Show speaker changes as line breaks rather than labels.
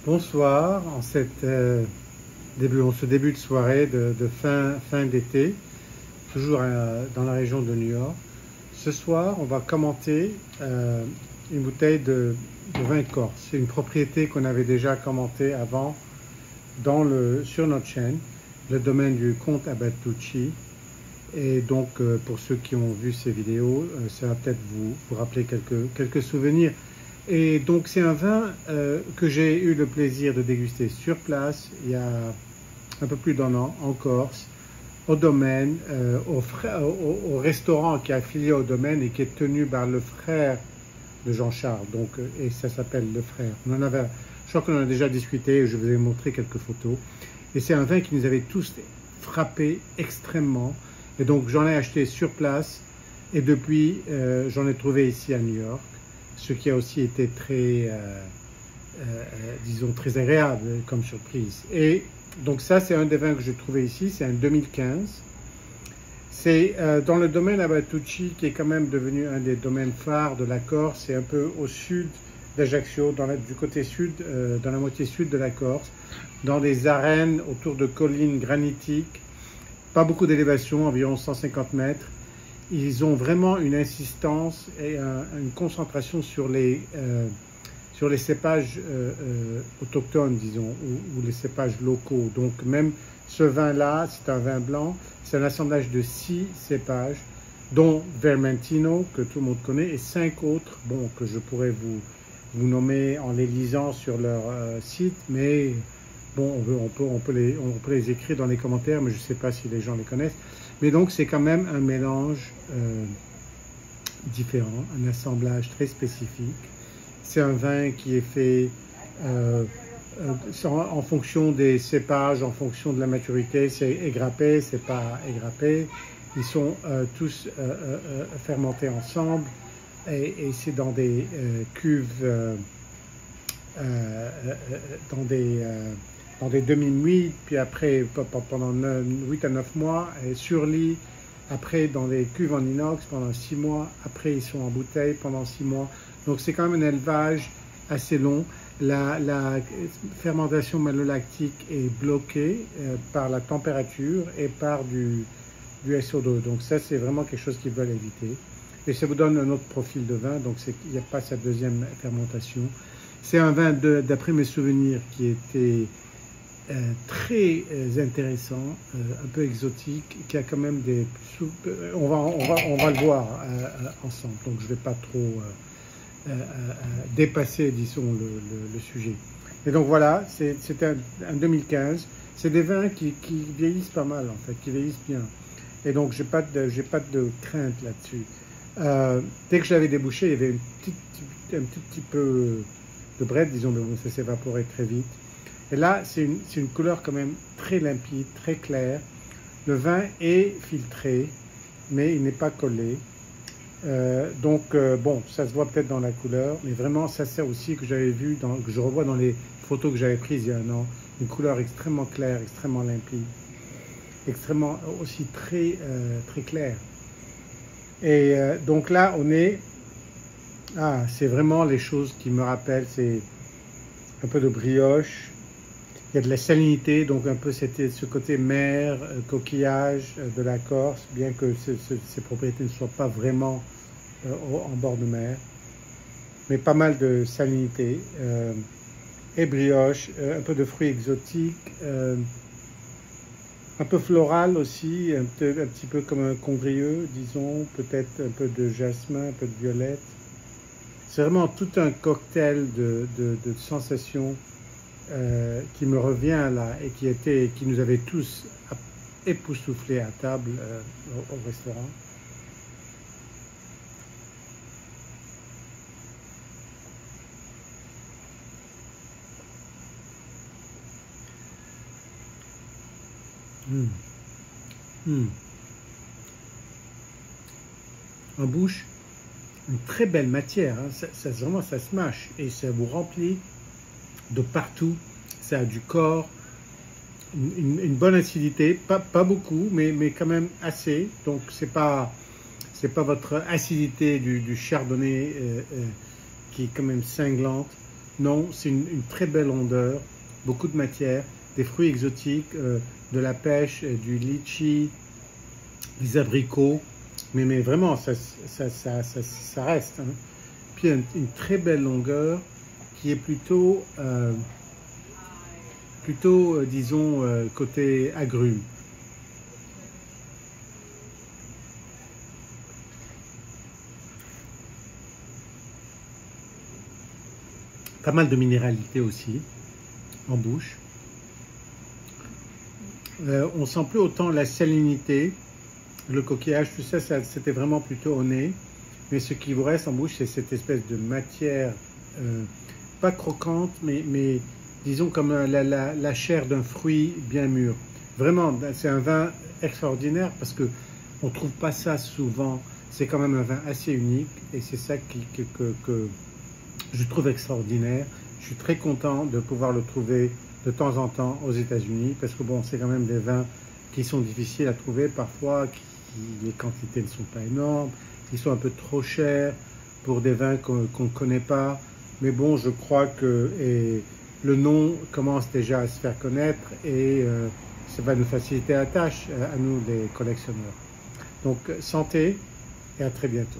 Bonsoir, en ce début de soirée de fin d'été, toujours dans la région de New York. Ce soir, on va commenter une bouteille de vin corse. C'est une propriété qu'on avait déjà commentée avant sur notre chaîne, le domaine du comte Abatucci. Et donc, pour ceux qui ont vu ces vidéos, ça va peut-être vous rappeler quelques souvenirs. Et donc, c'est un vin que j'ai eu le plaisir de déguster sur place il y a un peu plus d'un an en Corse, au domaine, au restaurant qui est affilié au domaine et qui est tenu par le frère de Jean-Charles. Donc, et ça s'appelle Le Frère. Je crois qu'on en a déjà discuté et je vous ai montré quelques photos. Et c'est un vin qui nous avait tous frappés extrêmement. Et donc, j'en ai acheté sur place et depuis, j'en ai trouvé ici à New York. Ce qui a aussi été très, disons, très agréable comme surprise. Et donc ça, c'est un des vins que j'ai trouvé ici, c'est un 2015. C'est dans le domaine Abatucci, qui est quand même devenu un des domaines phares de la Corse. C'est un peu au sud d'Ajaccio, du côté sud, dans la moitié sud de la Corse, dans des arènes autour de collines granitiques, pas beaucoup d'élévation, environ 150 mètres. Ils ont vraiment une insistance et une concentration sur les cépages autochtones, disons, ou les cépages locaux. Donc même ce vin-là, c'est un vin blanc, c'est un assemblage de 6 cépages, dont Vermentino, que tout le monde connaît, et 5 autres, bon, que je pourrais vous nommer en les lisant sur leur site, mais bon, on peut les écrire dans les commentaires, mais je ne sais pas si les gens les connaissent. Mais donc, c'est quand même un mélange différent, un assemblage très spécifique. C'est un vin qui est fait en fonction des cépages, en fonction de la maturité. C'est égrappé, c'est pas égrappé. Ils sont tous fermentés ensemble et c'est dans des cuves, dans des demi-muides, puis après pendant 8 à 9 mois, et sur lit, après dans des cuves en inox pendant 6 mois, après ils sont en bouteille pendant 6 mois. Donc c'est quand même un élevage assez long. La fermentation malolactique est bloquée par la température et par du SO2. Donc ça, c'est vraiment quelque chose qu'ils veulent éviter. Et ça vous donne un autre profil de vin, donc il n'y a pas cette deuxième fermentation. C'est un vin, d'après mes souvenirs, qui était très intéressant, un peu exotique, qui a quand même des... On va le voir ensemble, donc je ne vais pas trop dépasser, disons, le sujet. Et donc voilà, c'est un 2015. C'est des vins qui vieillissent pas mal, en fait, qui vieillissent bien. Et donc, j'ai pas de crainte là-dessus. Dès que je l'avais débouché, il y avait un petit peu de brette, disons, mais bon, ça s'évaporait très vite. Et là, c'est une couleur quand même très limpide, très claire. Le vin est filtré, mais il n'est pas collé. Bon, ça se voit peut-être dans la couleur, mais vraiment, ça c'est aussi que j'avais vu, que je revois dans les photos que j'avais prises il y a un an, une couleur extrêmement claire, extrêmement limpide, extrêmement aussi très claire. Et donc là, on est... Ah, c'est vraiment les choses qui me rappellent, c'est un peu de brioche. Il y a de la salinité, donc un peu ce côté mer, coquillage de la Corse, bien que ces propriétés ne soient pas vraiment en bord de mer. Mais pas mal de salinité et brioche, un peu de fruits exotiques, un peu floral aussi, un petit peu comme un congrieux, disons, peut-être un peu de jasmin, un peu de violette. C'est vraiment tout un cocktail de sensations qui me revient là et qui nous avait tous époustouflés à table au restaurant. En bouche, une très belle matière, hein. Vraiment ça se mâche et ça vous remplit de partout, ça a du corps, une bonne acidité, pas beaucoup, mais quand même assez. Donc c'est pas votre acidité du chardonnay qui est quand même cinglante. Non, c'est une très belle rondeur, beaucoup de matière, des fruits exotiques, de la pêche, du litchi, des abricots, mais vraiment, ça reste, hein. Puis une très belle longueur qui est plutôt disons, côté agrumes. Pas mal de minéralité aussi en bouche. On sent plus autant la salinité, le coquillage, tout ça, c'était vraiment plutôt au nez. Mais ce qui vous reste en bouche, c'est cette espèce de matière, pas croquante, mais disons comme la chair d'un fruit bien mûr. Vraiment, c'est un vin extraordinaire parce que on trouve pas ça souvent. C'est quand même un vin assez unique et c'est ça que je trouve extraordinaire. Je suis très content de pouvoir le trouver de temps en temps aux États-Unis parce que bon, c'est quand même des vins qui sont difficiles à trouver parfois, les quantités ne sont pas énormes, qui sont un peu trop chers pour des vins qu'on ne connaît pas. Mais bon, je crois que le nom commence déjà à se faire connaître et ça va nous faciliter la tâche à nous, les collectionneurs. Donc, santé et à très bientôt.